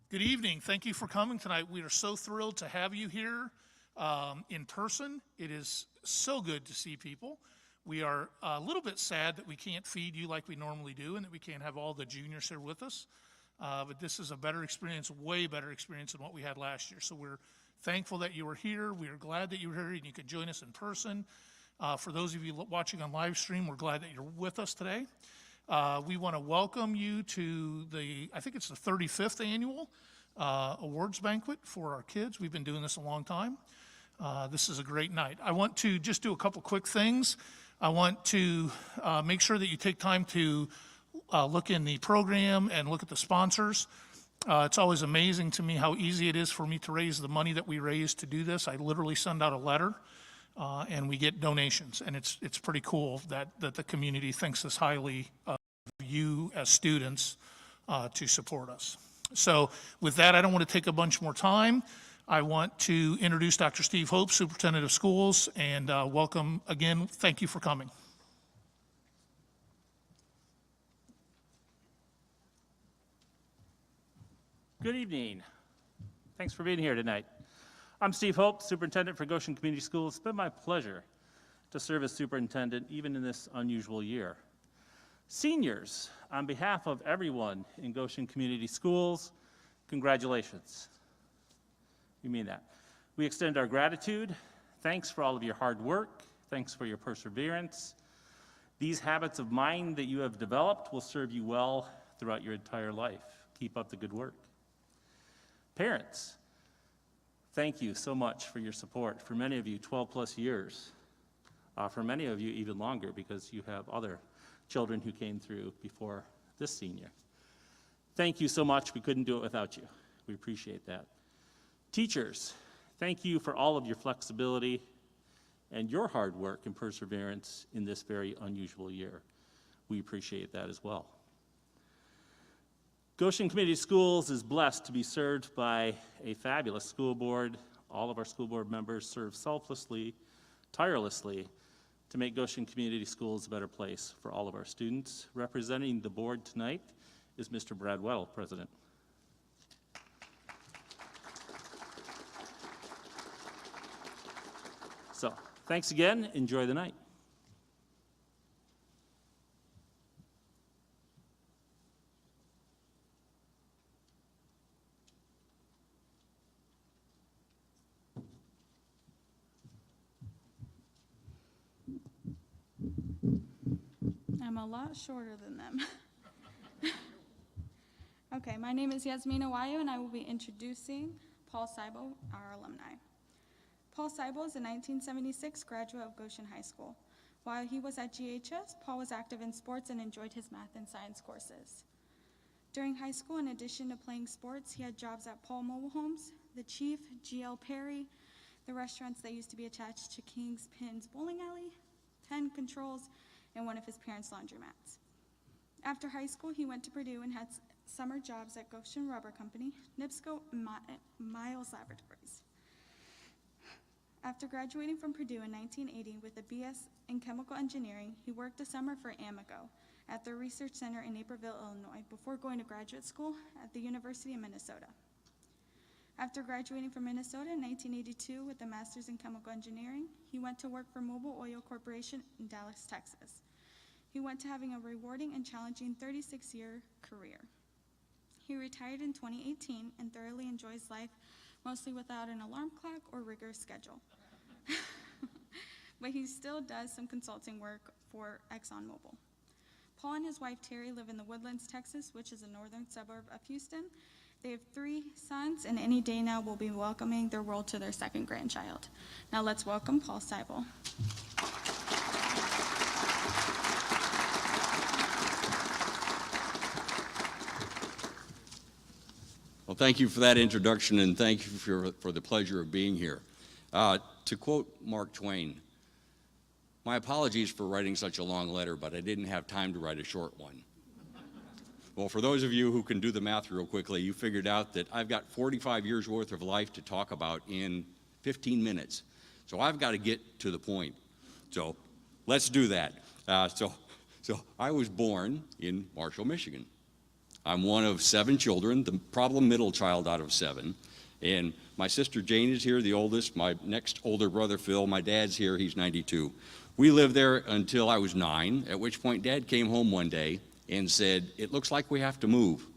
Good evening. Thank you for coming tonight. We are so thrilled to have you here in person. It is so good to see people. We are a little bit sad that we can't feed you like we normally do and that we can't have all the juniors here with us. But this is a better experience, way better experience than what we had last year. So we're thankful that you were here. We are glad that you were here and you could join us in person. For those of you watching on live stream, we're glad that you're with us today. We want to welcome you to I think it's the 35th annual awards banquet for our kids. We've been doing this a long time. This is a great night. I want to just do a couple quick things. I want to make sure that you take time to look in the program and look at the sponsors. It's always amazing to me how easy it is for me to raise the money that we raise to do this. I literally send out a letter. And we get donations, and it's pretty cool that the community thinks this highly of you as students to support us. So with that, I don't want to take a bunch more time. I want to introduce Dr. Steve Hope, Superintendent of Schools, and welcome again. Thank you for coming. Good evening. Thanks for being here tonight. I'm Steve Hope, Superintendent for Goshen Community Schools. It's been my pleasure to serve as superintendent even in this unusual year. Seniors, on behalf of everyone in Goshen Community Schools, congratulations. We mean that. We extend our gratitude. Thanks for all of your hard work. Thanks for your perseverance. These habits of mind that you have developed will serve you well throughout your entire life. Keep up the good work. Parents, thank you so much for your support. For many of you, 12 plus years. For many of you, even longer, because you have other children who came through before this senior. Thank you so much. We couldn't do it without you. We appreciate that. Teachers, thank you for all of your flexibility and your hard work and perseverance in this very unusual year. We appreciate that as well. Goshen Community Schools is blessed to be served by a fabulous school board. All of our school board members serve selflessly, tirelessly, to make Goshen Community Schools a better place for all of our students. Representing the board tonight is Mr. Brad Weddle, President. So, thanks again. Enjoy the night. I'm a lot shorter than them. Okay, my name is Yasmina Wayo, and I will be introducing Paul Seibel, our alumni. Paul Seibel is a 1976 graduate of Goshen High School. While he was at GHS, Paul was active in sports and enjoyed his math and science courses. During high school, in addition to playing sports, he had jobs at Paul Mobile Homes, The Chief, GL Perry, the restaurants that used to be attached to King's Pins Bowling Alley, 10 Controls, and one of his parents' laundromats. After high school, he went to Purdue and had summer jobs at Goshen Rubber Company, NIPSCO, and Miles Laboratories. After graduating from Purdue in 1980 with a BS in chemical engineering, he worked a summer for Amico at their research center in Naperville, Illinois, before going to graduate school at the University of Minnesota. After graduating from Minnesota in 1982 with a master's in chemical engineering, he went to work for Mobil Oil Corporation in Dallas, Texas. He went to having a rewarding and challenging 36-year career. He retired in 2018 and thoroughly enjoys life, mostly without an alarm clock or rigorous schedule. But he still does some consulting work for ExxonMobil. Paul and his wife Terry live in the Woodlands, Texas, which is a northern suburb of Houston. They have 3 sons, and any day now will be welcoming their world to their second grandchild. Now let's welcome Paul Seibel. Well, thank you for that introduction, and thank you for the pleasure of being here. To quote Mark Twain, my apologies for writing such a long letter, but I didn't have time to write a short one. Well, for those of you who can do the math real quickly, you figured out that I've got 45 years worth of life to talk about in 15 minutes. So I've got to get to the point. So let's do that. So I was born in Marshall, Michigan. I'm one of 7 children, the problem middle child out of 7. And my sister Jane is here, the oldest. My next older brother, Phil, my dad's here, he's 92. We lived there until I was 9, at which point Dad came home one day and said, "It looks like we have to move."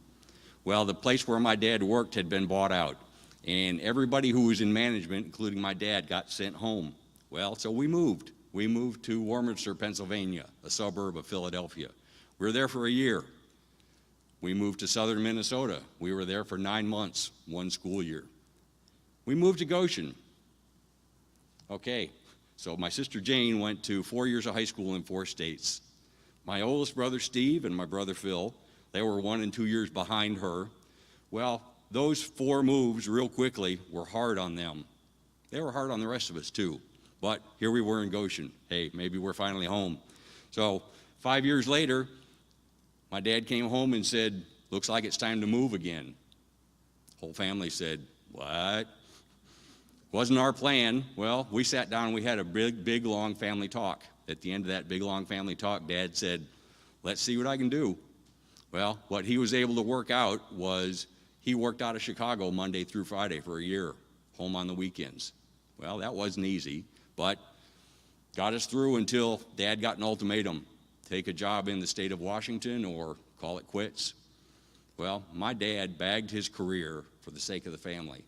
Well, the place where my dad worked had been bought out, and everybody who was in management, including my dad, got sent home. Well, so we moved. We moved to Warminster, Pennsylvania, a suburb of Philadelphia. We were there for a year. We moved to southern Minnesota. We were there for 9 months, 1 school year. We moved to Goshen. Okay, so my sister Jane went to 4 years of high school in 4 states. My oldest brother Steve and my brother Phil, they were 1 and 2 years behind her. Well, those 4 moves real quickly were hard on them. They were hard on the rest of us too. But here we were in Goshen. Hey, maybe we're finally home. So 5 years later, my dad came home and said, "Looks like it's time to move again." Whole family said, "What?" Wasn't our plan. Well, we sat down and we had a big, long family talk. At the end of that big, long family talk, Dad said, "Let's see what I can do." Well, what he was able to work out was he worked out of Chicago Monday through Friday for a year, home on the weekends. Well, that wasn't easy, but got us through until Dad got an ultimatum: take a job in the state of Washington or call it quits. Well, my dad bagged his career for the sake of the family.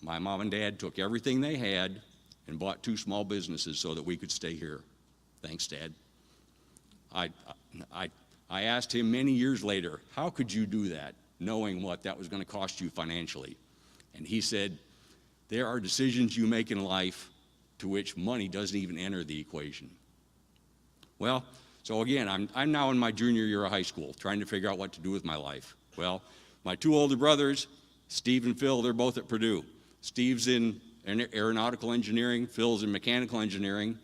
My mom and dad took everything they had and bought 2 small businesses so that we could stay here. Thanks, Dad. I asked him many years later, "How could you do that, knowing what that was going to cost you financially?" And he said, "There are decisions you make in life to which money doesn't even enter the equation." Well, so again, I'm now in my junior year of high school, trying to figure out what to do with my life. Well, my 2 older brothers, Steve and Phil, they're both at Purdue. Steve's in aeronautical engineering, Phil's in mechanical engineering.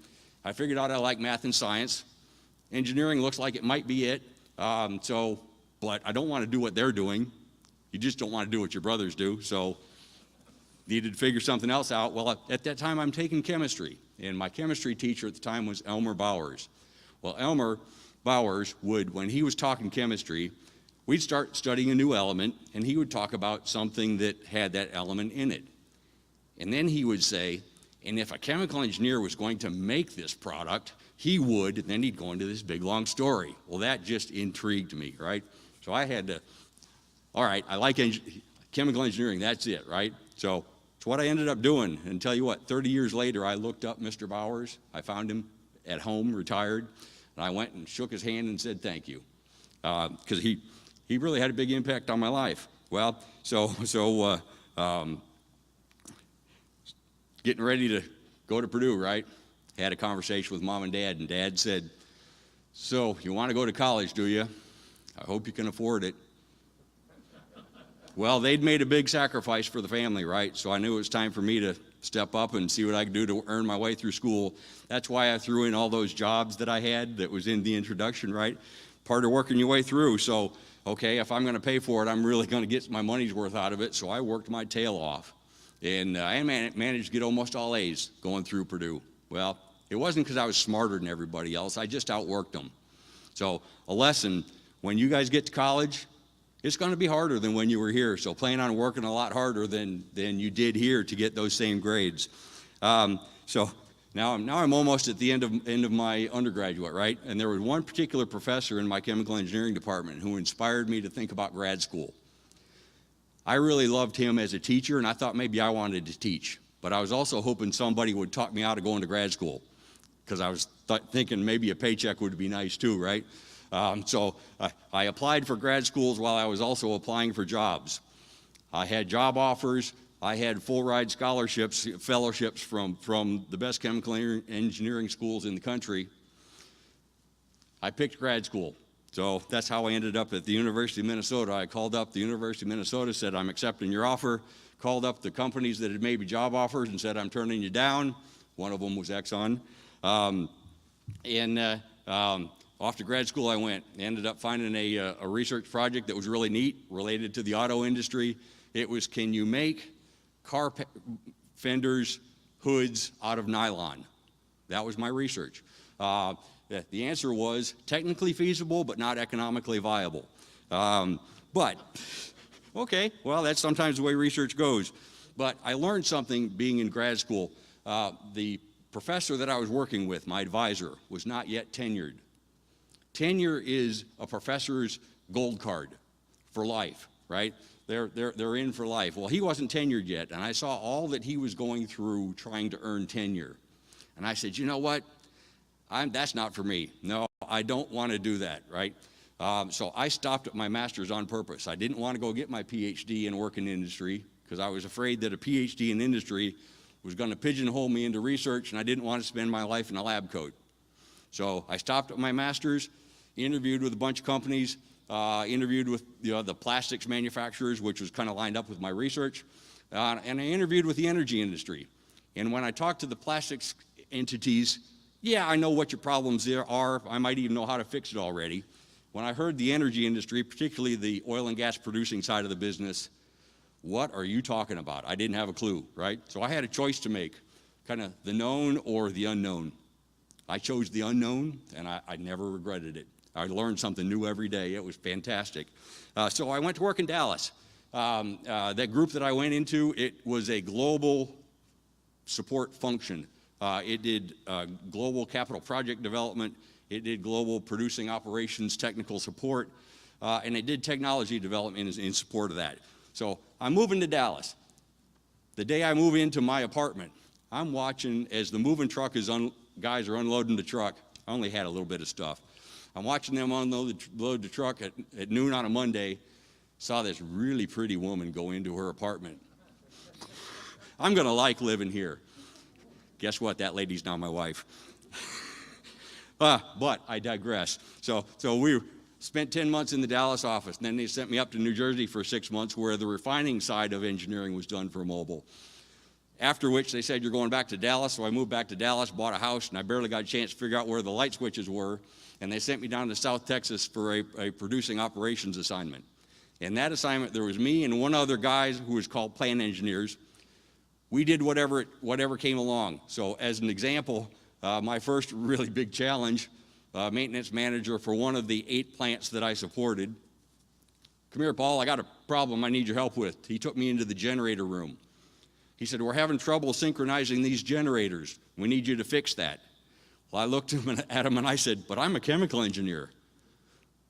I figured out I like math and science. Engineering looks like it might be it, but I don't want to do what they're doing. You just don't want to do what your brothers do, so needed to figure something else out. Well, at that time, I'm taking chemistry, and my chemistry teacher at the time was Elmer Bowers. Well, Elmer Bowers would, when he was talking chemistry, we'd start studying a new element, and he would talk about something that had that element in it. And then he would say, "And if a chemical engineer was going to make this product, he would," and then he'd go into this big, long story. Well, that just intrigued me, right? So I had to, all right, I like chemical engineering, that's it, right? So it's what I ended up doing. And tell you what, 30 years later, I looked up Mr. Bowers. I found him at home, retired, and I went and shook his hand and said thank you, because he really had a big impact on my life. Well, getting ready to go to Purdue, right? Had a conversation with Mom and Dad, and Dad said, "So, you want to go to college, do you? I hope you can afford it." Well, they'd made a big sacrifice for the family, right? So I knew it was time for me to step up and see what I could do to earn my way through school. That's why I threw in all those jobs that I had that was in the introduction, right? Part of working your way through. So, okay, if I'm going to pay for it, I'm really going to get my money's worth out of it. So I worked my tail off. And I managed to get almost all A's going through Purdue. Well, it wasn't because I was smarter than everybody else. I just outworked them. So a lesson, when you guys get to college, it's going to be harder than when you were here. So plan on working a lot harder than you did here to get those same grades. So now I'm almost at the end of my undergraduate, right? And there was one particular professor in my chemical engineering department who inspired me to think about grad school. I really loved him as a teacher, and I thought maybe I wanted to teach. But I was also hoping somebody would talk me out of going to grad school, because I was thinking maybe a paycheck would be nice too, right? So I applied for grad schools while I was also applying for jobs. I had job offers. I had full-ride scholarships, fellowships from the best chemical engineering schools in the country. I picked grad school. So that's how I ended up at the University of Minnesota. I called up the University of Minnesota, said, "I'm accepting your offer." Called up the companies that had made me job offers and said, "I'm turning you down." One of them was Exxon. Off to grad school I went. Ended up finding a research project that was really neat, related to the auto industry. It was, can you make car fenders, hoods out of nylon? That was my research. The answer was technically feasible, but not economically viable. But, okay, well, that's sometimes the way research goes. But I learned something being in grad school. The professor that I was working with, my advisor, was not yet tenured. Tenure is a professor's gold card for life, right? They're in for life. Well, he wasn't tenured yet, and I saw all that he was going through trying to earn tenure. And I said, you know what? That's not for me. No, I don't want to do that, right? So I stopped at my master's on purpose. I didn't want to go get my PhD and work in industry because I was afraid that a PhD in industry was going to pigeonhole me into research, and I didn't want to spend my life in a lab coat. So I stopped at my master's, interviewed with a bunch of companies, interviewed with the plastics manufacturers, which was kind of lined up with my research, and I interviewed with the energy industry. And when I talked to the plastics entities, yeah, I know what your problems there are. I might even know how to fix it already. When I heard the energy industry, particularly the oil and gas producing side of the business, what are you talking about? I didn't have a clue, right? So I had a choice to make, kind of the known or the unknown. I chose the unknown, and I never regretted it. I learned something new every day. It was fantastic. So I went to work in Dallas. That group that I went into, it was a global support function. It did global capital project development. It did global producing operations, technical support, and it did technology development in support of that. So I'm moving to Dallas. The day I move into my apartment, I'm watching as the moving truck guys are unloading the truck. I only had a little bit of stuff. I'm watching them unload the truck at noon on a Monday. Saw this really pretty woman go into her apartment. I'm going to like living here. Guess what? That lady's now my wife. But I digress. So we spent 10 months in the Dallas office, and then they sent me up to New Jersey for 6 months where the refining side of engineering was done for Mobil. After which they said, you're going back to Dallas, so I moved back to Dallas, bought a house, and I barely got a chance to figure out where the light switches were, and they sent me down to South Texas for a producing operations assignment. In that assignment, there was me and one other guy who was called plant engineers. We did whatever came along. So as an example, my first really big challenge, maintenance manager for one of the 8 plants that I supported. Come here, Paul, I got a problem I need your help with. He took me into the generator room. He said, we're having trouble synchronizing these generators. We need you to fix that. Well, I looked at him and I said, but I'm a chemical engineer.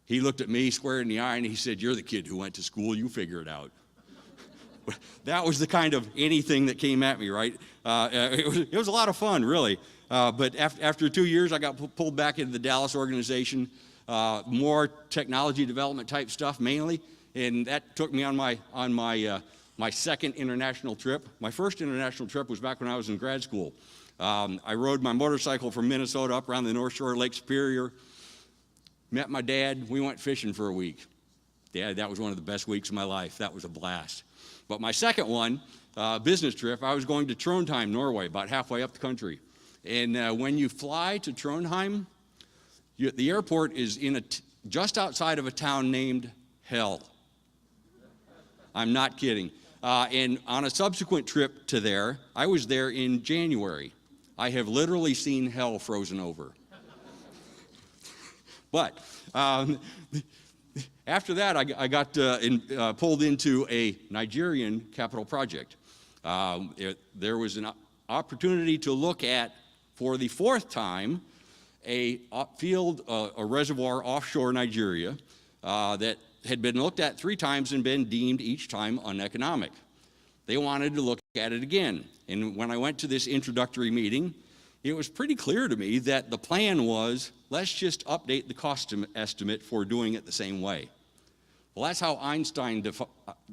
He looked at me square in the eye and he said, you're the kid who went to school, you figure it out. That was the kind of anything that came at me, right? It was a lot of fun, really. But after 2 years, I got pulled back into the Dallas organization, more technology development type stuff mainly, and that took me on my second international trip. My first international trip was back when I was in grad school. I rode my motorcycle from Minnesota up around the North Shore of Lake Superior, met my dad, we went fishing for a week. Yeah, that was one of the best weeks of my life. That was a blast. But my second one, business trip, I was going to Trondheim, Norway, about halfway up the country. And when you fly to Trondheim, the airport is just outside of a town named Hell. I'm not kidding. And on a subsequent trip to there, I was there in January. I have literally seen hell frozen over. But after that, I got pulled into a Nigerian capital project. There was an opportunity to look at, for the 4th time, a reservoir offshore Nigeria that had been looked at 3 times and been deemed each time uneconomic. They wanted to look at it again. And when I went to this introductory meeting, it was pretty clear to me that the plan was, let's just update the cost estimate for doing it the same way. Well, that's how Einstein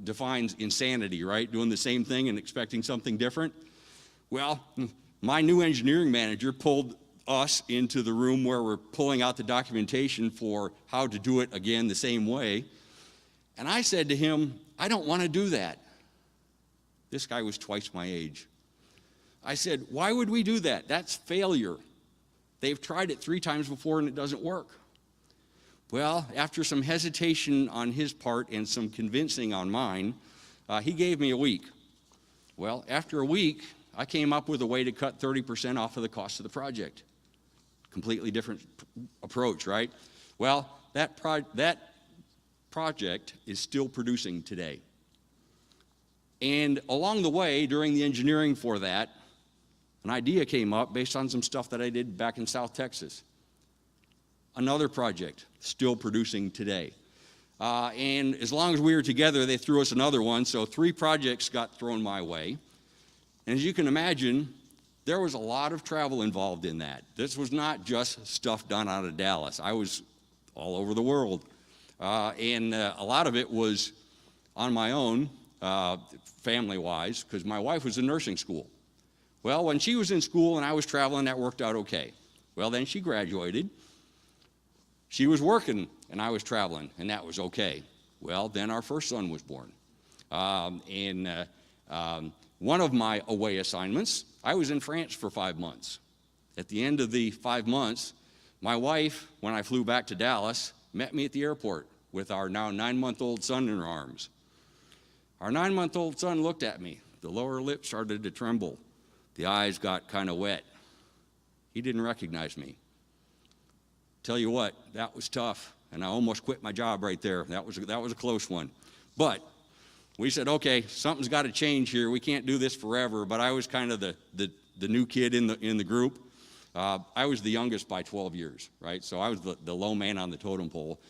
defines insanity, right? Doing the same thing and expecting something different. Well, my new engineering manager pulled us into the room where we're pulling out the documentation for how to do it again the same way. And I said to him, I don't want to do that. This guy was twice my age. I said, why would we do that? That's failure. They've tried it 3 times before and it doesn't work. Well, after some hesitation on his part and some convincing on mine, he gave me a week. Well, after a week, I came up with a way to cut 30% off of the cost of the project. Completely different approach, right? Well, that project is still producing today. And along the way, during the engineering for that, an idea came up based on some stuff that I did back in South Texas. Another project still producing today. And as long as we were together, they threw us another one, so 3 projects got thrown my way. And as you can imagine, there was a lot of travel involved in that. This was not just stuff done out of Dallas. I was all over the world. And a lot of it was on my own, family-wise, because my wife was in nursing school. Well, when she was in school and I was traveling, that worked out okay. Well, then she graduated. She was working and I was traveling, and that was okay. Well, then our first son was born. One of my away assignments, I was in France for 5 months. At the end of the 5 months, my wife, when I flew back to Dallas, met me at the airport with our now 9-month-old son in her arms. Our 9-month-old son looked at me. The lower lip started to tremble. The eyes got kind of wet. He didn't recognize me. Tell you what, that was tough, and I almost quit my job right there. That was a close one. But we said, okay, something's got to change here. We can't do this forever. But I was kind of the new kid in the group. I was the youngest by 12 years, right? So I was the low man on the totem pole.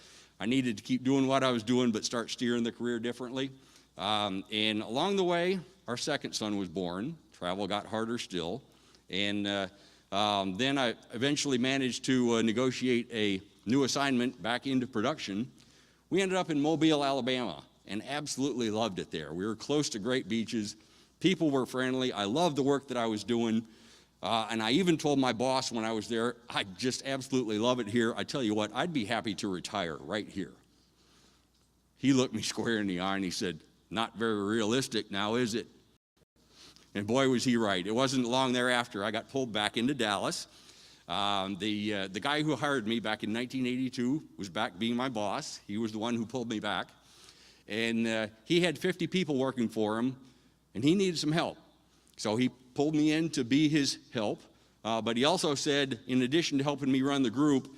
I needed to keep doing what I was doing, but start steering the career differently. And along the way, our second son was born. Travel got harder still. And then I eventually managed to negotiate a new assignment back into production. We ended up in Mobile, Alabama, and absolutely loved it there. We were close to great beaches. People were friendly. I loved the work that I was doing. And I even told my boss when I was there, I just absolutely love it here. I tell you what, I'd be happy to retire right here. He looked me square in the eye and he said, not very realistic now, is it? And boy, was he right. It wasn't long thereafter I got pulled back into Dallas. The guy who hired me back in 1982 was back being my boss. He was the one who pulled me back. And he had 50 people working for him, and he needed some help. So he pulled me in to be his help. But he also said, in addition to helping me run the group,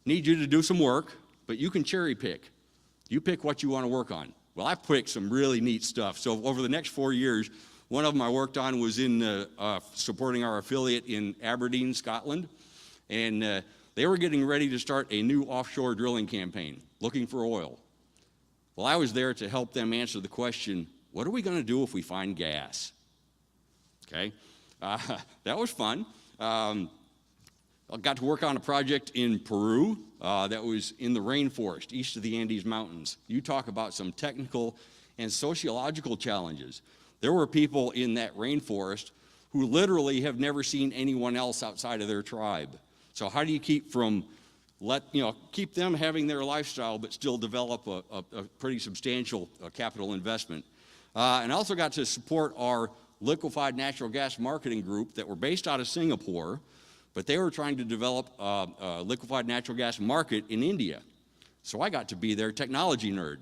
need you to do some work, but you can cherry pick. You pick what you want to work on. Well, I picked some really neat stuff. So over the next 4 years, one of them I worked on was in supporting our affiliate in Aberdeen, Scotland. And they were getting ready to start a new offshore drilling campaign, looking for oil. Well, I was there to help them answer the question, what are we going to do if we find gas? Okay, that was fun. I got to work on a project in Peru that was in the rainforest, east of the Andes Mountains. You talk about some technical and sociological challenges. There were people in that rainforest who literally have never seen anyone else outside of their tribe. So how do you keep keep them having their lifestyle but still develop a pretty substantial capital investment? And also got to support our liquefied natural gas marketing group that were based out of Singapore, but they were trying to develop a liquefied natural gas market in India. So I got to be their technology nerd,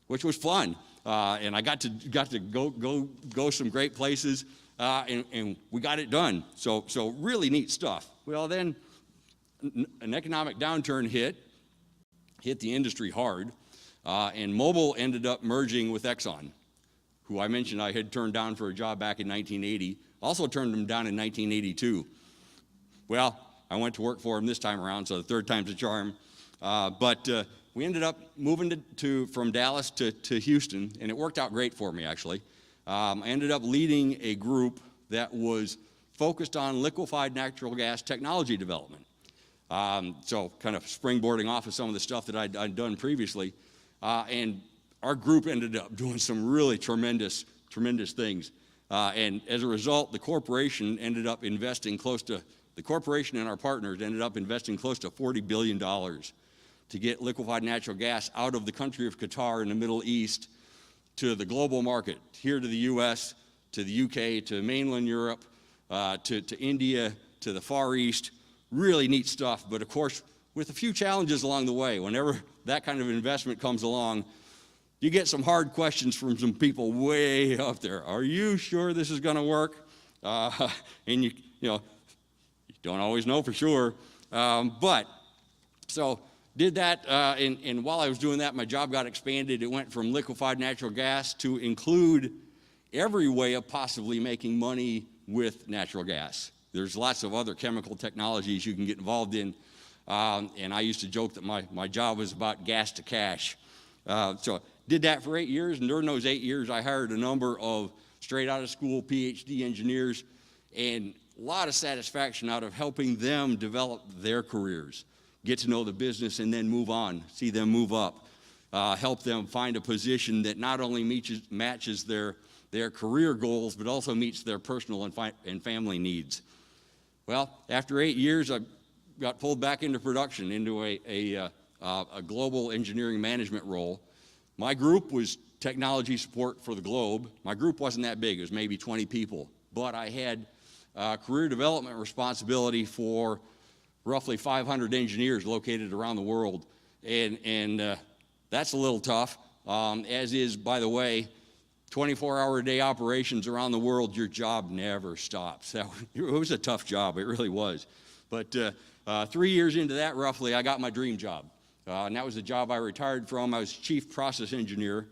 which was fun. And I got to go some great places, and we got it done. So really neat stuff. Well, then an economic downturn hit the industry hard, and Mobil ended up merging with Exxon, who I mentioned I had turned down for a job back in 1980, also turned him down in 1982. Well, I went to work for him this time around, so the third time's a charm. But we ended up moving from Dallas to Houston, and it worked out great for me, actually. I ended up leading a group that was focused on liquefied natural gas technology development. So kind of springboarding off of some of the stuff that I'd done previously. And our group ended up doing some really tremendous things. And as a result, the corporation and our partners ended up investing close to $40 billion to get liquefied natural gas out of the country of Qatar in the Middle East to the global market, here to the US, to the UK, to mainland Europe, to India, to the Far East. Really neat stuff, but of course, with a few challenges along the way. Whenever that kind of investment comes along, you get some hard questions from some people way up there. Are you sure this is going to work? And you don't always know for sure. But so Did that, and while I was doing that, my job got expanded. It went from liquefied natural gas to include every way of possibly making money with natural gas. There's lots of other chemical technologies you can get involved in, and I used to joke that my job was about gas to cash. So did that for 8 years, and during those 8 years, I hired a number of straight out of school PhD engineers, and a lot of satisfaction out of helping them develop their careers, get to know the business, and then move on, see them move up, help them find a position that not only matches their career goals, but also meets their personal and family needs. Well, after 8 years, I got pulled back into production, into a global engineering management role. My group was technology support for the globe. My group wasn't that big, it was maybe 20 people, but I had career development responsibility for roughly 500 engineers located around the world, and that's a little tough, as is, by the way, 24-hour-a-day operations around the world. Your job never stops. It was a tough job, it really was. But 3 years into that, roughly, I got my dream job, and that was the job I retired from. I was chief process engineer,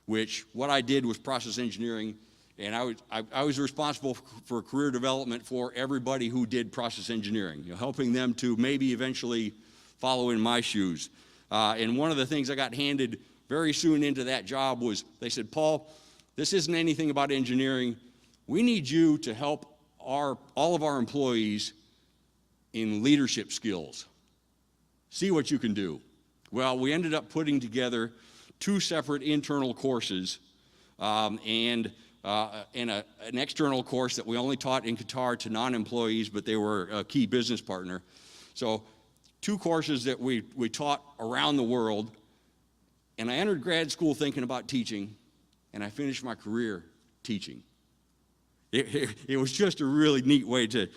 which what I did was process engineering, and I was responsible for career development for everybody who did process engineering, helping them to maybe eventually follow in my shoes. And one of the things I got handed very soon into that job was, they said, Paul, this isn't anything about engineering. We need you to help all of our employees in leadership skills. See what you can do. Well, we ended up putting together 2 separate internal courses and an external course that we only taught in Qatar to non-employees, but they were a key business partner. So 2 courses that we taught around the world, and I entered grad school thinking about teaching, and I finished my career teaching. It was just a really neat way to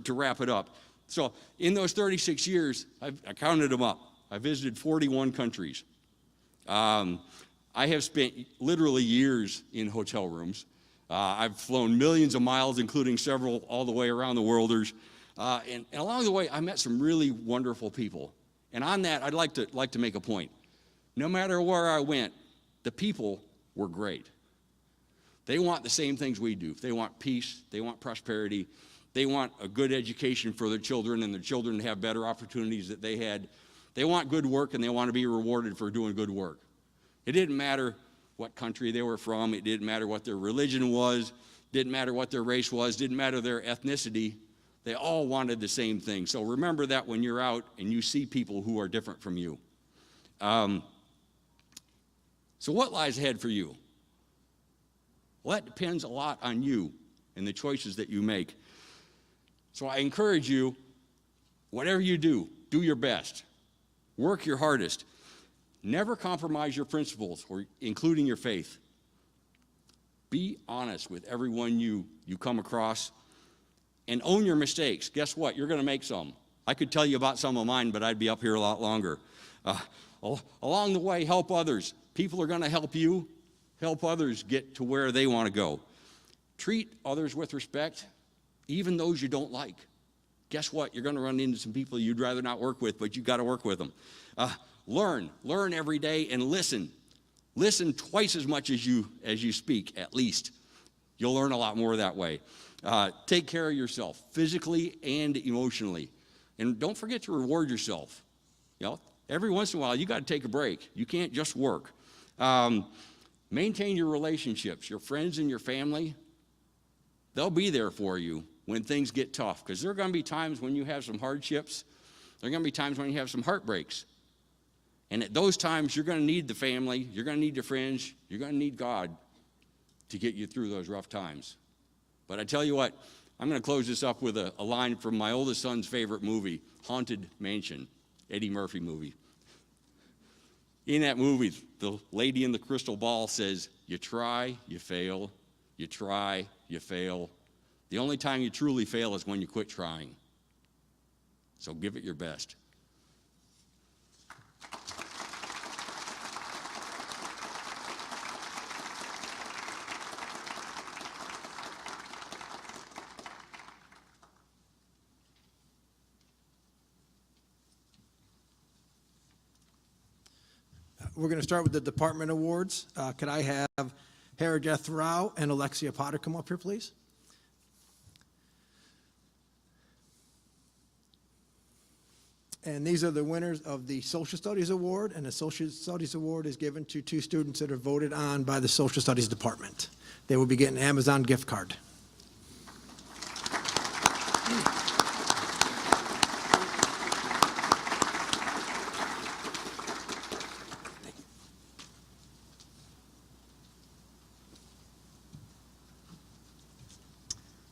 wrap it up. So in those 36 years, I counted them up. I visited 41 countries. I have spent literally years in hotel rooms. I've flown millions of miles, including several all the way around the worlders. And along the way, I met some really wonderful people. And on that, I'd like to make a point. No matter where I went, the people were great. They want the same things we do. They want peace. They want prosperity. They want a good education for their children and their children to have better opportunities that they had. They want good work, and they want to be rewarded for doing good work. It didn't matter what country they were from. It didn't matter what their religion was. Didn't matter what their race was. Didn't matter their ethnicity. They all wanted the same thing. So remember that when you're out and you see people who are different from you. So what lies ahead for you? Well, that depends a lot on you and the choices that you make. So I encourage you, whatever you do, do your best. Work your hardest. Never compromise your principles, or including your faith. Be honest with everyone you come across, and own your mistakes. Guess what? You're going to make some. I could tell you about some of mine, but I'd be up here a lot longer. Along the way, help others. People are going to help you. Help others get to where they want to go. Treat others with respect, even those you don't like. Guess what? You're going to run into some people you'd rather not work with, but you've got to work with them. Learn every day, and listen. Listen twice as much as you speak, at least. You'll learn a lot more that way. Take care of yourself, physically and emotionally. And don't forget to reward yourself. Every once in a while, you got to take a break. You can't just work. Maintain your relationships, your friends and your family. They'll be there for you when things get tough, because there are going to be times when you have some hardships. There are going to be times when you have some heartbreaks. And at those times, you're going to need the family, you're going to need your friends, you're going to need God to get you through those rough times. But I tell you what, I'm going to close this up with a line from my oldest son's favorite movie, Haunted Mansion, Eddie Murphy movie. In that movie, the lady in the crystal ball says, you try, you fail, you try, you fail. The only time you truly fail is when you quit trying. So give it your best. We're going to start with the department awards. Could I have Harajeth Rao and Alexia Potter come up here, please? And these are the winners of the Social Studies Award, and the Social Studies Award is given to 2 students that are voted on by the Social Studies Department. They will be getting an Amazon gift card.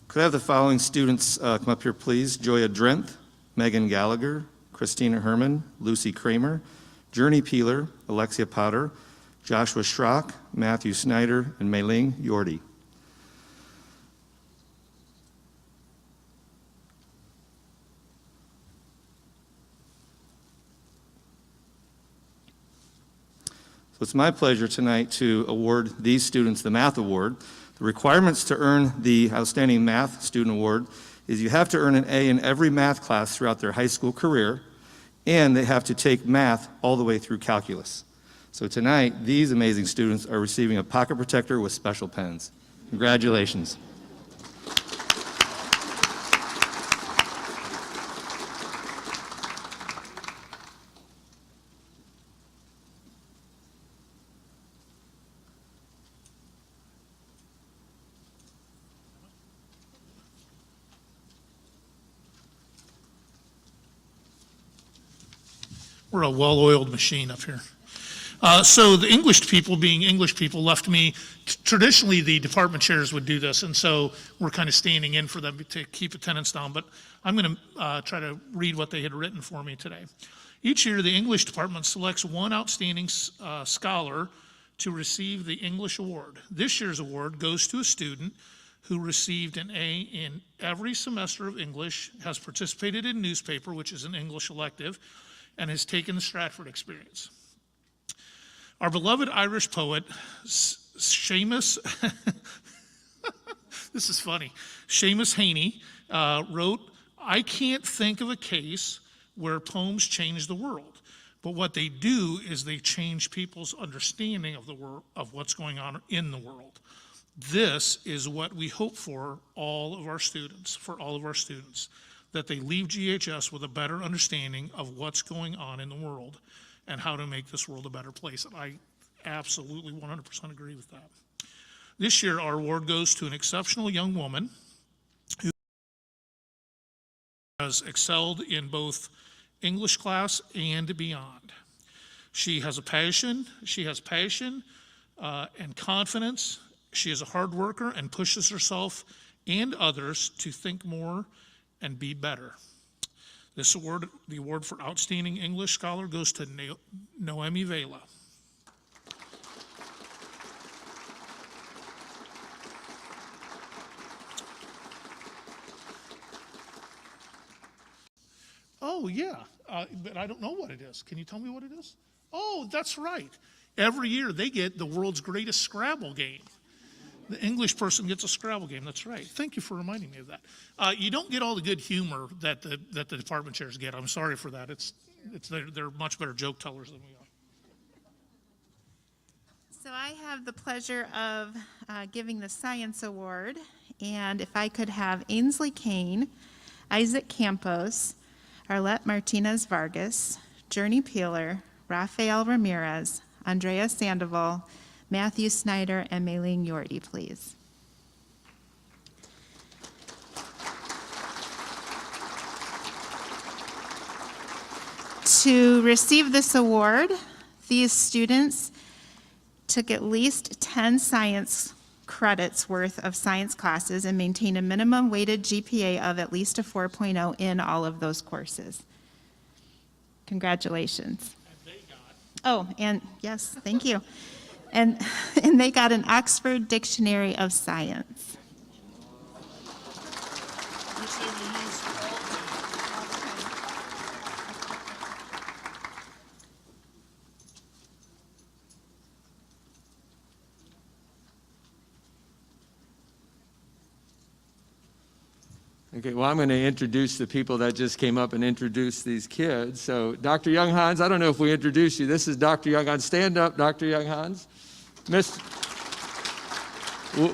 Could I have the following students come up here, please? Joya Drenth, Megan Gallagher, Christina Herman, Lucy Kramer, Journey Peeler, Alexia Potter, Joshua Schrock, Matthew Snyder, and Mei-Ling Yordi. So it's my pleasure tonight to award these students the Math Award. The requirements to earn the Outstanding Math Student Award is you have to earn an A in every math class throughout their high school career, and they have to take math all the way through calculus. So tonight, these amazing students are receiving a pocket protector with special pens. Congratulations. We're a well-oiled machine up here. So the English people, being English people, left me, traditionally the department chairs would do this, and so we're kind of standing in for them to keep attendance down, but I'm going to try to read what they had written for me today. Each year, the English department selects one outstanding scholar to receive the English award. This year's award goes to a student who received an A in every semester of English, has participated in newspaper, which is an English elective, and has taken the Stratford experience. Our beloved Irish poet, Seamus, this is funny, Seamus Heaney wrote, "I can't think of a case where poems change the world, but what they do is they change people's understanding of the world, of what's going on in the world. This is what we hope for all of our students, that they leave GHS with a better understanding of what's going on in the world and how to make this world a better place." And I absolutely 100% agree with that. This year, our award goes to an exceptional young woman who has excelled in both English class and beyond. She has passion and confidence. She is a hard worker and pushes herself and others to think more and be better. This award, the award for Outstanding English Scholar, goes to Noemi Vela. Oh, yeah, but I don't know what it is. Can you tell me what it is? Oh, that's right. Every year they get the world's greatest Scrabble game. The English person gets a Scrabble game. That's right. Thank you for reminding me of that. You don't get all the good humor that the department chairs get. I'm sorry for that. They're much better joke tellers than we are. So I have the pleasure of giving the Science Award, and if I could have Ainsley Kane, Isaac Campos, Arlette Martinez Vargas, Journey Peeler, Rafael Ramirez, Andrea Sandoval, Matthew Snyder, and Mei-Ling Yordi, please. To receive this award, these students took at least 10 science credits worth of science classes and maintained a minimum weighted GPA of at least a 4.0 in all of those courses. Congratulations. Oh, and yes, thank you. And they got an Oxford Dictionary of Science. Okay, well, I'm going to introduce the people that just came up and introduced these kids. So, Dr. Young-Hans, I don't know if we introduced you. This is Dr. Young-Hans. Stand up, Dr. Young-Hans.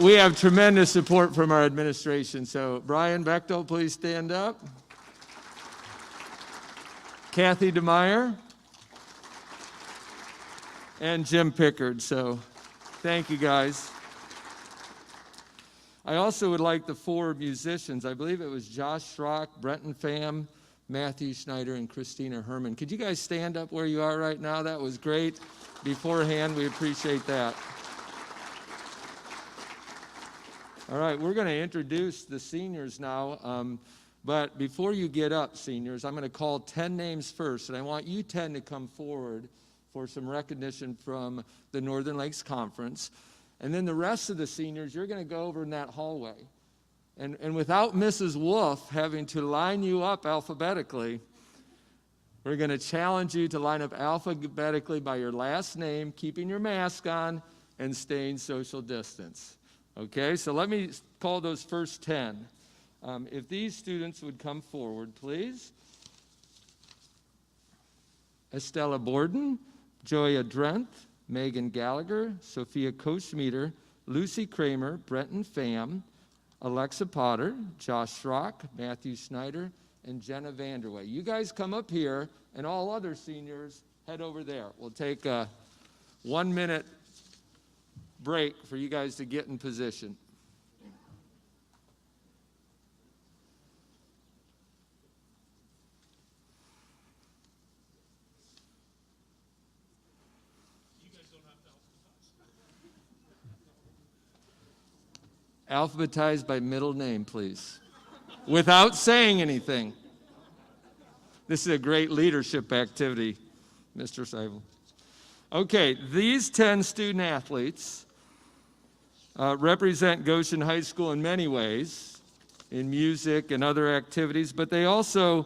We have tremendous support from our administration. So, Brian Bechtel, please stand up. Kathy DeMeyer. And Jim Pickard. So, thank you, guys. I also would like the 4 musicians. I believe it was Josh Schrock, Brenton Pham, Matthew Schneider, and Christina Herman. Could you guys stand up where you are right now? That was great. Beforehand, we appreciate that. All right, we're going to introduce the seniors now. But before you get up, seniors, I'm going to call 10 names first, and I want you 10 to come forward for some recognition from the Northern Lakes Conference. And then the rest of the seniors, you're going to go over in that hallway. And without Mrs. Wolf having to line you up alphabetically, we're going to challenge you to line up alphabetically by your last name, keeping your mask on, and staying social distance. Okay, so let me call those first 10. If these students would come forward, please. Estella Borden, Joya Drenth, Megan Gallagher, Sophia Koschmieder, Lucy Kramer, Brenton Pham, Alexa Potter, Josh Schrock, Matthew Schneider, and Jenna Vanderway. You guys come up here, and all other seniors head over there. We'll take a 1-minute break for you guys to get in position. Alphabetized by middle name, please. Without saying anything. This is a great leadership activity, Mr. Seibel. Okay, these 10 student athletes represent Goshen High School in many ways, in music and other activities, but they also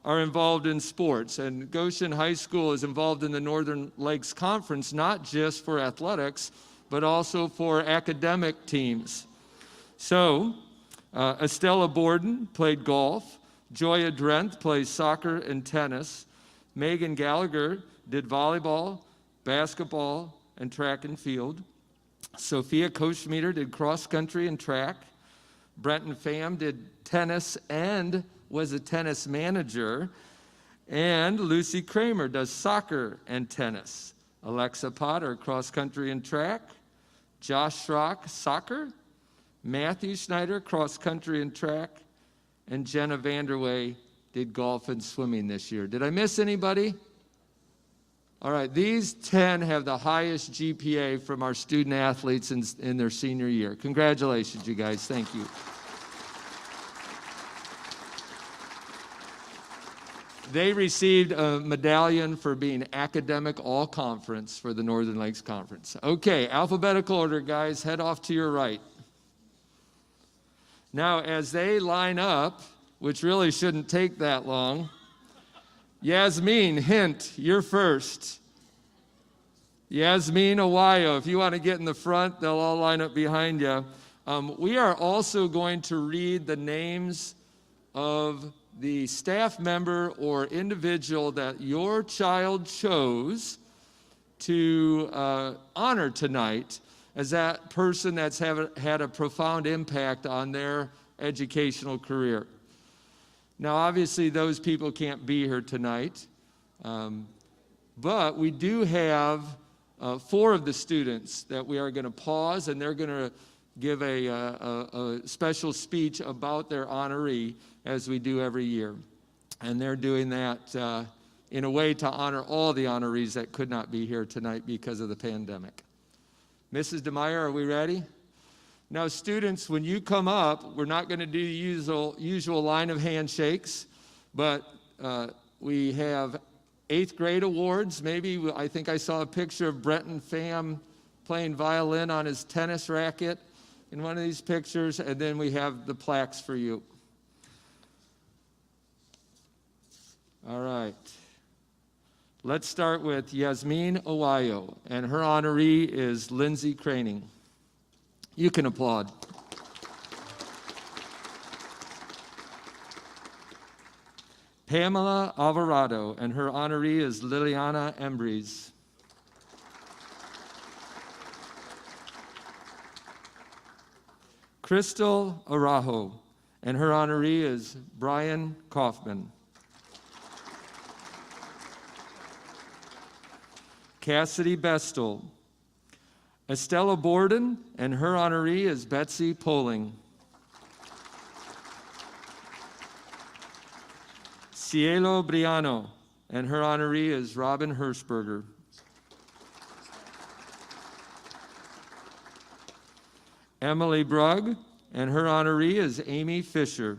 are involved in sports. And Goshen High School is involved in the Northern Lakes Conference, not just for athletics, but also for academic teams. So, Estella Borden played golf. Joya Drenth plays soccer and tennis. Megan Gallagher did volleyball, basketball, and track and field. Sophia Koschmieder did cross country and track. Brenton Pham did tennis and was a tennis manager. And Lucy Kramer does soccer and tennis. Alexa Potter, cross country and track. Josh Schrock, soccer. Matthew Schneider, cross country and track, and Jenna Vanderway did golf and swimming this year. Did I miss anybody? All right, these 10 have the highest GPA from our student athletes in their senior year. Congratulations, you guys. Thank you. They received a medallion for being academic all-conference for the Northern Lakes Conference. Okay, alphabetical order, guys. Head off to your right. Now, as they line up, which really shouldn't take that long, Yasmin, hint, you're first. Yasmin Awayo, if you want to get in the front, they'll all line up behind you. We are also going to read the names of the staff member or individual that your child chose to honor tonight as that person that's had a profound impact on their educational career. Now, obviously, those people can't be here tonight, but we do have 4 of the students that we are going to pause, and they're going to give a special speech about their honoree, as we do every year. And they're doing that in a way to honor all the honorees that could not be here tonight because of the pandemic. Mrs. DeMeyer, are we ready? Now, students, when you come up, we're not going to do the usual line of handshakes, but we have 8th grade awards. Maybe, I think I saw a picture of Brenton Pham playing violin on his tennis racket in one of these pictures, and then we have the plaques for you. All right. Let's start with Yasmin Awayo, and her honoree is Lindsay Craning. You can applaud. Pamela Alvarado, and her honoree is Liliana Embries. Crystal Arajo, and her honoree is Brian Kaufman. Cassidy Bestel. Estella Borden, and her honoree is Betsy Poling. Cielo Briano, and her honoree is Robin Hirschberger. Emily Brugg, and her honoree is Amy Fisher.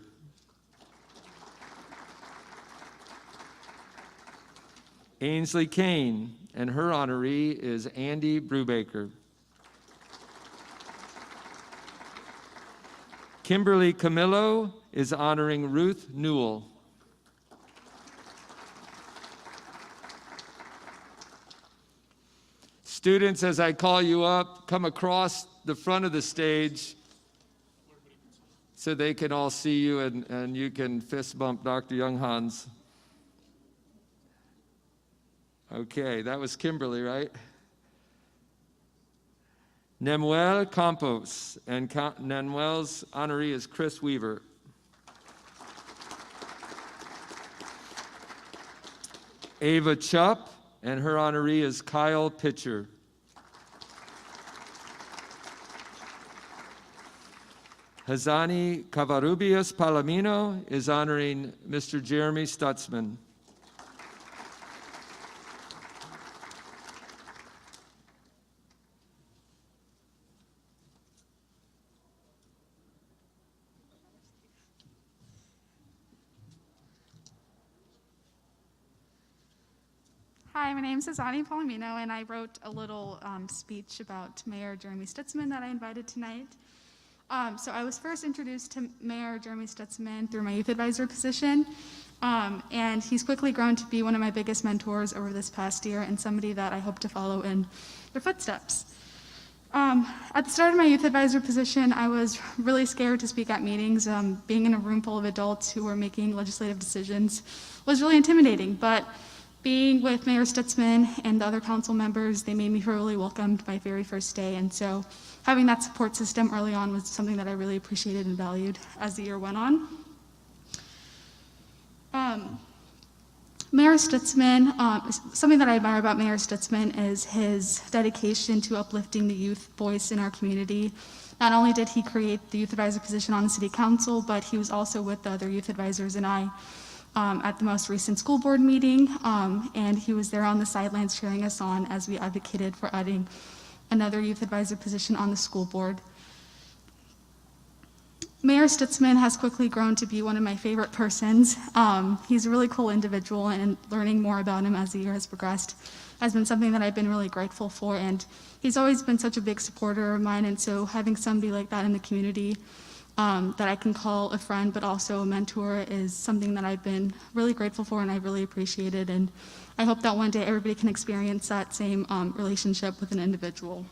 Ainsley Kane, and her honoree is Andy Brubaker. Kimberly Camillo is honoring Ruth Newell. Students, as I call you up, come across the front of the stage so they can all see you and you can fist bump Dr. Younghans. Okay, that was Kimberly, right? Nemuel Campos, and Nemuel's honoree is Chris Weaver. Ava Chupp, and her honoree is Kyle Pitcher. Hazani Cavarubias Palomino is honoring Mr. Jeremy Stutzman. Hi, my name is Azani Palomino, and I wrote a little speech about Mayor Jeremy Stutzman that I invited tonight. So I was first introduced to Mayor Jeremy Stutzman through my youth advisor position, and he's quickly grown to be one of my biggest mentors over this past year and somebody that I hope to follow in their footsteps. At the start of my youth advisor position, I was really scared to speak at meetings. Being in a room full of adults who were making legislative decisions was really intimidating, but being with Mayor Stutzman and the other council members, they made me feel really welcomed my very first day, and so having that support system early on was something that I really appreciated and valued as the year went on. Mayor Stutzman, something that I admire about Mayor Stutzman is his dedication to uplifting the youth voice in our community. Not only did he create the youth advisor position on the city council, but he was also with the other youth advisors and I at the most recent school board meeting, and he was there on the sidelines cheering us on as we advocated for adding another youth advisor position on the school board. Mayor Stutzman has quickly grown to be one of my favorite persons. He's a really cool individual, and learning more about him as the year has progressed has been something that I've been really grateful for, and he's always been such a big supporter of mine, and so having somebody like that in the community that I can call a friend but also a mentor is something that I've been really grateful for and I really appreciated, and I hope that one day everybody can experience that same relationship with an individual.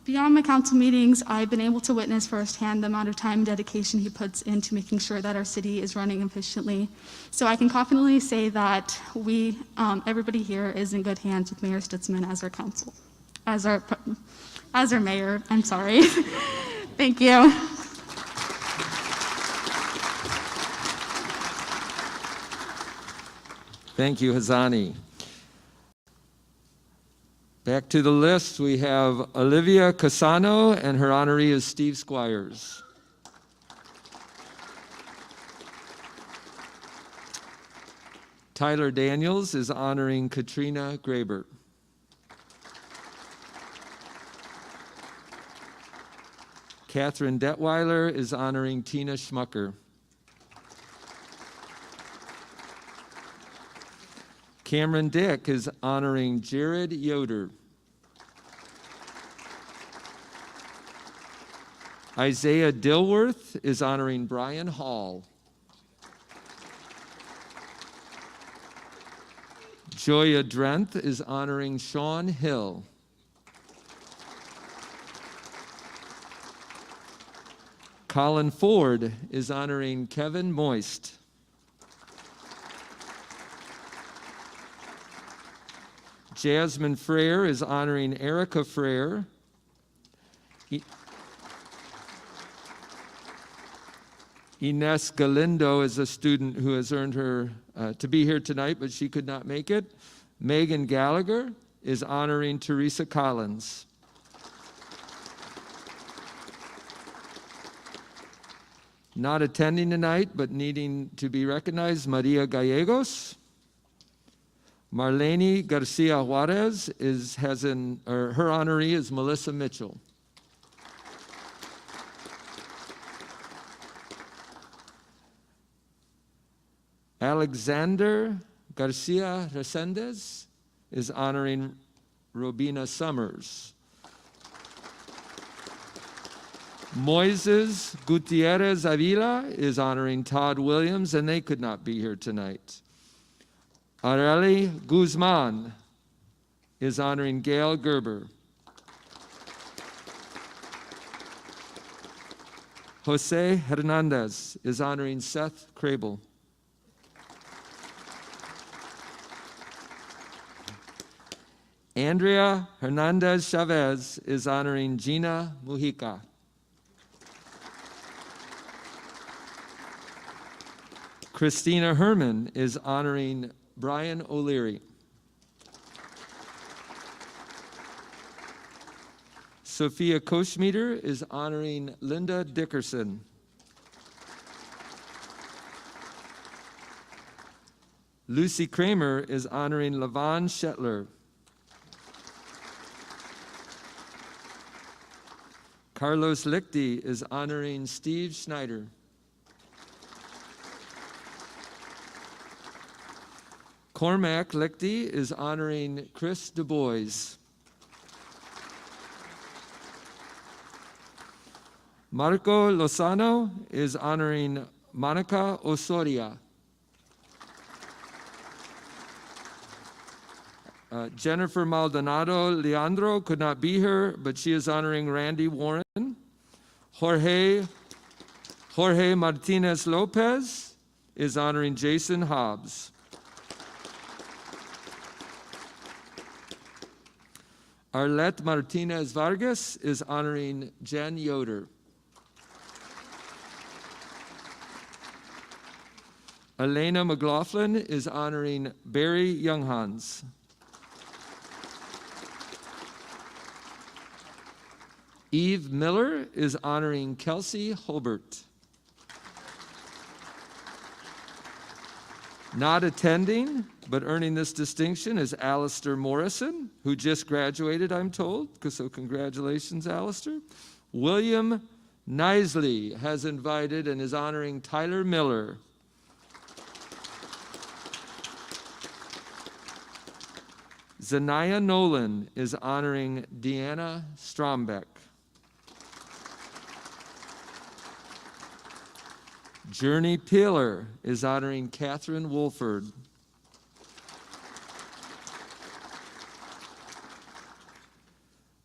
Beyond my council meetings, I've been able to witness firsthand the amount of time and dedication he puts into making sure that our city is running efficiently. So I can confidently say that everybody here is in good hands with Mayor Stutzman as our council, as our mayor, I'm sorry. Thank you. Thank you, Hazani. Back to the list, we have Olivia Casano, and her honoree is Steve Squires. Tyler Daniels is honoring Katrina Grabert. Catherine Detweiler is honoring Tina Schmucker. Cameron Dick is honoring Jared Yoder. Isaiah Dilworth is honoring Brian Hall. Joya Drenth is honoring Sean Hill. Colin Ford is honoring Kevin Moist. Jasmine Frere is honoring Erica Frere. Ines Galindo is a student who has earned her to be here tonight, but she could not make it. Megan Gallagher is honoring Teresa Collins. Not attending tonight, but needing to be recognized, Maria Gallegos. Marlene Garcia Juarez her honoree is Melissa Mitchell. Alexander Garcia Resendez is honoring Robina Summers. Moises Gutierrez Avila is honoring Todd Williams, and they could not be here tonight. Areli Guzman is honoring Gail Gerber. Jose Hernandez is honoring Seth Crable. Andrea Hernandez Chavez is honoring Gina Mujica. Christina Herman is honoring Brian O'Leary. Sophia Koschmieder is honoring Linda Dickerson. Lucy Kramer is honoring Lavon Shetler. Carlos Lichty is honoring Steve Schneider. Cormac Lichty is honoring Chris Du Bois. Marco Lozano is honoring Monica Osoria. Jennifer Maldonado Leandro could not be here, but she is honoring Randy Warren. Jorge Martinez Lopez is honoring Jason Hobbs. Arlette Martinez Vargas is honoring Jen Yoder. Elena McLaughlin is honoring Barry Younghans. Eve Miller is honoring Kelsey Holbert. Not attending, but earning this distinction is Alistair Morrison, who just graduated, I'm told, so congratulations, Alistair. William Nisley has invited and is honoring Tyler Miller. Zanaya Nolan is honoring Deanna Strombeck. Journey Peeler is honoring Catherine Wolford.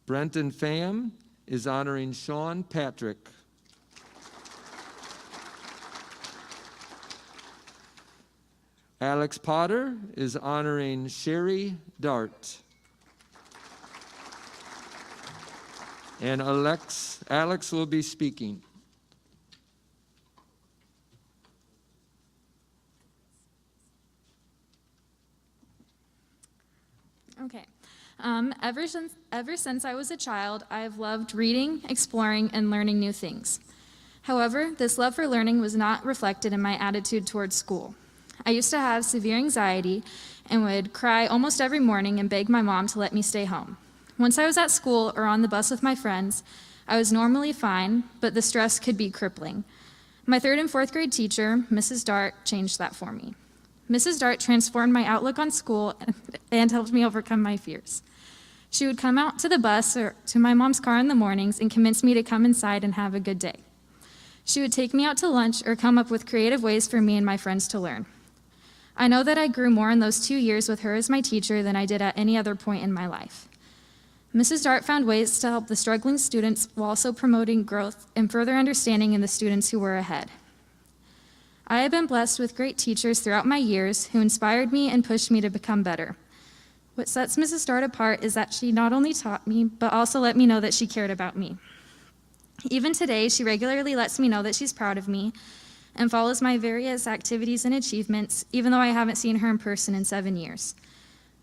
Brenton Pham is honoring Sean Patrick. Alex Potter is honoring Sherry Dart. And Alex will be speaking. Okay. Ever since I was a child, I have loved reading, exploring, and learning new things. However, this love for learning was not reflected in my attitude towards school. I used to have severe anxiety and would cry almost every morning and beg my mom to let me stay home. Once I was at school or on the bus with my friends, I was normally fine, but the stress could be crippling. My 3rd and 4th grade teacher, Mrs. Dart, changed that for me. Mrs. Dart transformed my outlook on school and helped me overcome my fears. She would come out to the bus or to my mom's car in the mornings and convince me to come inside and have a good day. She would take me out to lunch or come up with creative ways for me and my friends to learn. I know that I grew more in those 2 years with her as my teacher than I did at any other point in my life. Mrs. Dart found ways to help the struggling students while also promoting growth and further understanding in the students who were ahead. I have been blessed with great teachers throughout my years who inspired me and pushed me to become better. What sets Mrs. Dart apart is that she not only taught me, but also let me know that she cared about me. Even today, she regularly lets me know that she's proud of me and follows my various activities and achievements, even though I haven't seen her in person in 7 years.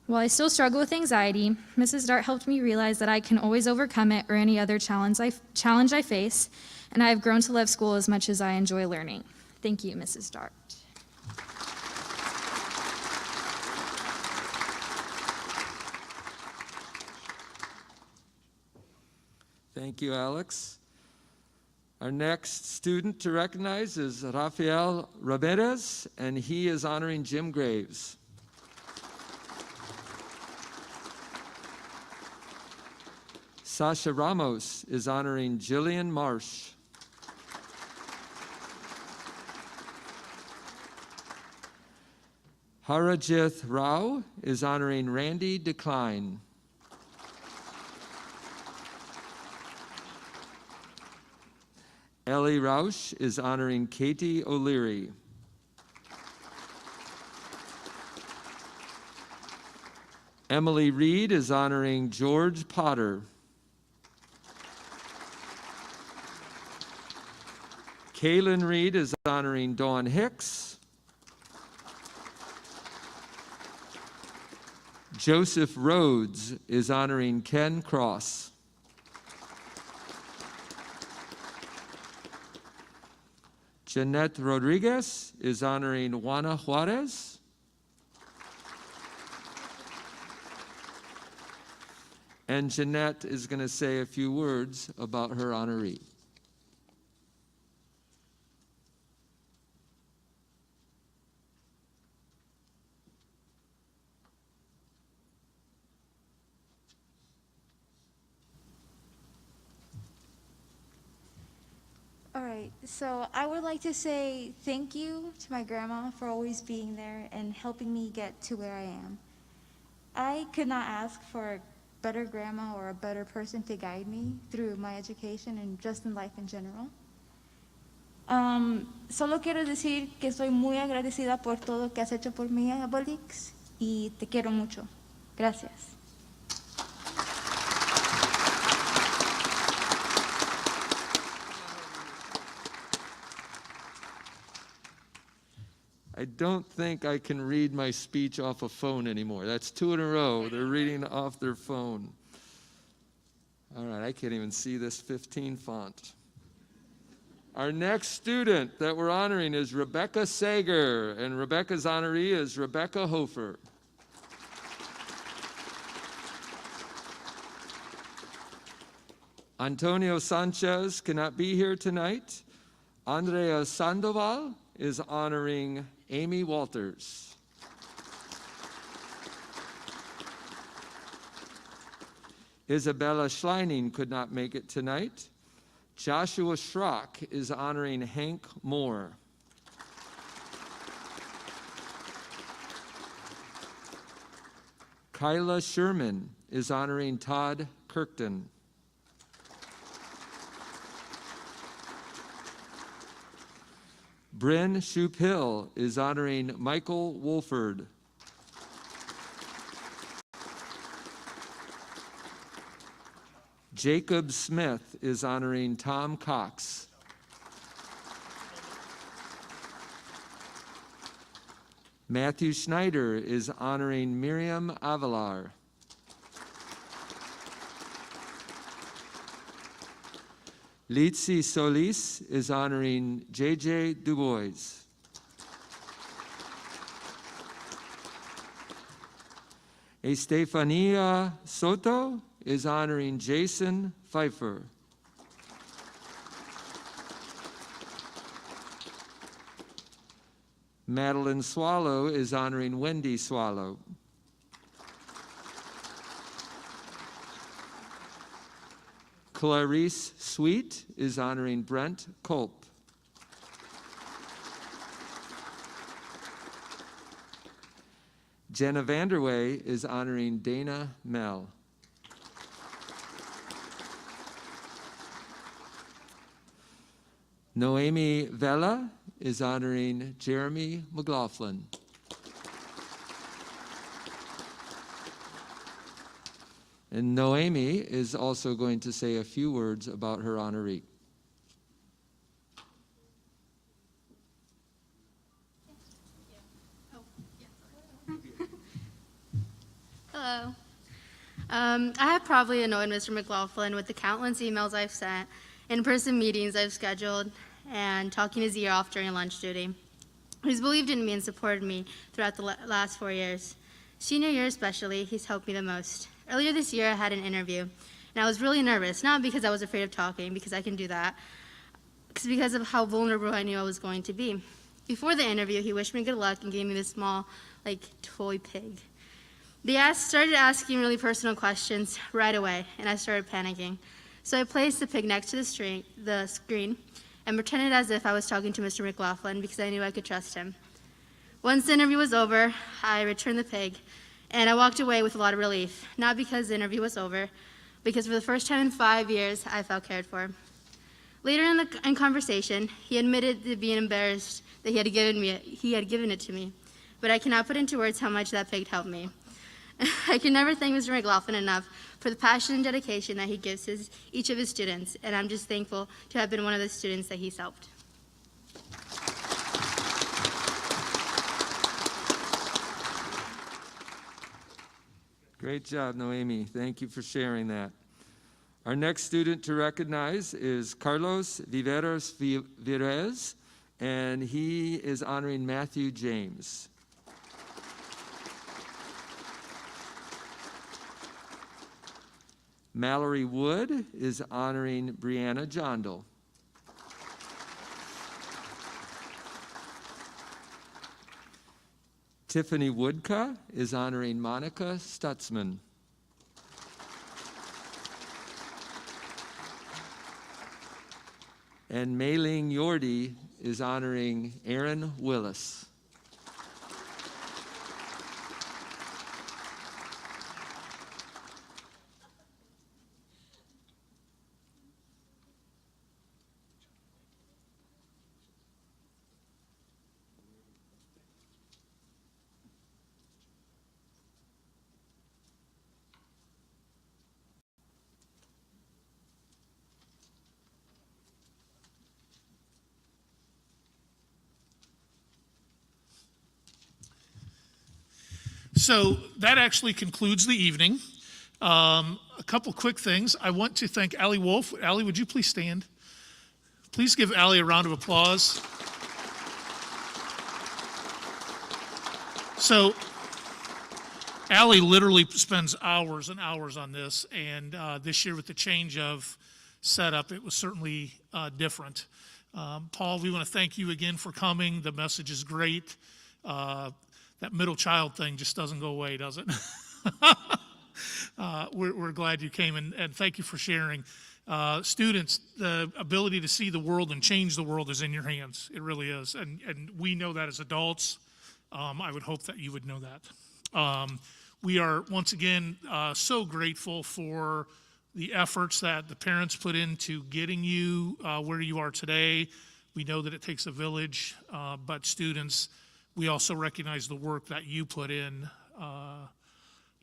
While I still struggle with anxiety, Mrs. Dart helped me realize that I can always overcome it or any other challenge I face, and I have grown to love school as much as I enjoy learning. Thank you, Mrs. Dart. Thank you, Alex. Our next student to recognize is Rafael Ramirez, and he is honoring Jim Graves. Sasha Ramos is honoring Jillian Marsh. Harajith Rao is honoring Randy Decline. Ellie Rausch is honoring Katie O'Leary. Emily Reed is honoring George Potter. Kaylin Reed is honoring Dawn Hicks. Joseph Rhodes is honoring Ken Cross. Jeanette Rodriguez is honoring Juana Juarez. And Jeanette is going to say a few words about her honoree. All right, so I would like to say thank you to my grandma for always being there and helping me get to where I am. I could not ask for a better grandma or a better person to guide me through my education and just in life in general. Solo quiero decir que estoy muy agradecida por todo que has hecho por mí, Abuelix, y te quiero mucho. Gracias. I don't think I can read my speech off a phone anymore. That's 2 in a row. They're reading off their phone. All right, I can't even see this 15 font. Our next student that we're honoring is Rebecca Sager, and Rebecca's honoree is Rebecca Hofer. Antonio Sanchez cannot be here tonight. Andrea Sandoval is honoring Amy Walters. Isabella Schleining could not make it tonight. Joshua Schrock is honoring Hank Moore. Kyla Sherman is honoring Todd Kirkton. Bryn Shoup Hill is honoring Michael Wolford. Jacob Smith is honoring Tom Cox. Matthew Schneider is honoring Miriam Avalar. Litsi Solis is honoring J.J. Du Bois. Estefania Soto is honoring Jason Pfeiffer. Madeline Swallow is honoring Wendy Swallow. Clarice Sweet is honoring Brent Culp. Jenna Vanderway is honoring Dana Mell. Noemi Vela is honoring Jeremy McLaughlin. And Noemi is also going to say a few words about her honoree. Hello. I have probably annoyed Mr. McLaughlin with the countless emails I've sent, in-person meetings I've scheduled, and talking his ear off during lunch duty. He's believed in me and supported me throughout the last 4 years. Senior year especially, he's helped me the most. Earlier this year, I had an interview, and I was really nervous, not because I was afraid of talking, because I can do that, it's because of how vulnerable I knew I was going to be. Before the interview, he wished me good luck and gave me this small, toy pig. They started asking really personal questions right away, and I started panicking. So I placed the pig next to the screen and pretended as if I was talking to Mr. McLaughlin because I knew I could trust him. Once the interview was over, I returned the pig, and I walked away with a lot of relief, not because the interview was over, because for the first time in 5 years, I felt cared for. Later in conversation, he admitted to being embarrassed that he had given it to me, but I cannot put into words how much that pig helped me. I can never thank Mr. McLaughlin enough for the passion and dedication that he gives each of his students, and I'm just thankful to have been one of the students that he's helped. Great job, Noemi. Thank you for sharing that. Our next student to recognize is Carlos Viveros Virez, and he is honoring Matthew James. Mallory Wood is honoring Brianna Jondal. Tiffany Woodka is honoring Monica Stutzman. And Mei-Ling Yordi is honoring Aaron Willis. So that actually concludes the evening. A couple quick things. I want to thank Allie Wolf. Allie, would you please stand? Please give Allie a round of applause. So Allie literally spends hours and hours on this, and this year with the change of setup, it was certainly different. Paul, we want to thank you again for coming. The message is great. That middle child thing just doesn't go away, does it? We're glad you came, and thank you for sharing. Students, the ability to see the world and change the world is in your hands. It really is, and we know that as adults. I would hope that you would know that. We are, once again, so grateful for the efforts that the parents put into getting you where you are today. We know that it takes a village, but students, we also recognize the work that you put in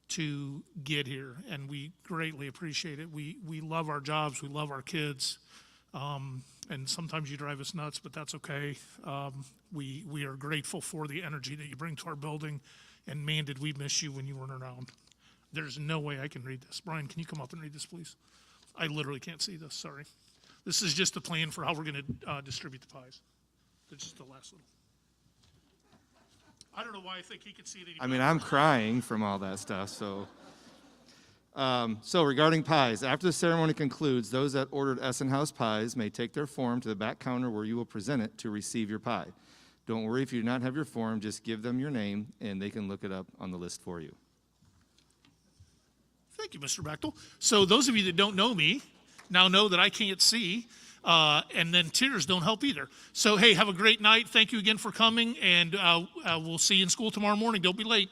to get here, and we greatly appreciate it. We love our jobs, we love our kids, and sometimes you drive us nuts, but that's okay. We are grateful for the energy that you bring to our building, and man, did we miss you when you weren't around. There's no way I can read this. Brian, can you come up and read this, please? I literally can't see this, sorry. This is just the plan for how we're going to distribute the pies. It's just the last little. I don't know why I think he could see it any I mean, I'm crying from all that stuff, so. So regarding pies, after the ceremony concludes, those that ordered Essen House pies may take their form to the back counter where you will present it to receive your pie. Don't worry if you do not have your form, just give them your name and they can look it up on the list for you. Thank you, Mr. Bechtel. So those of you that don't know me now know that I can't see, and then tears don't help either. So, hey, have a great night. Thank you again for coming, and we'll see you in school tomorrow morning. Don't be late.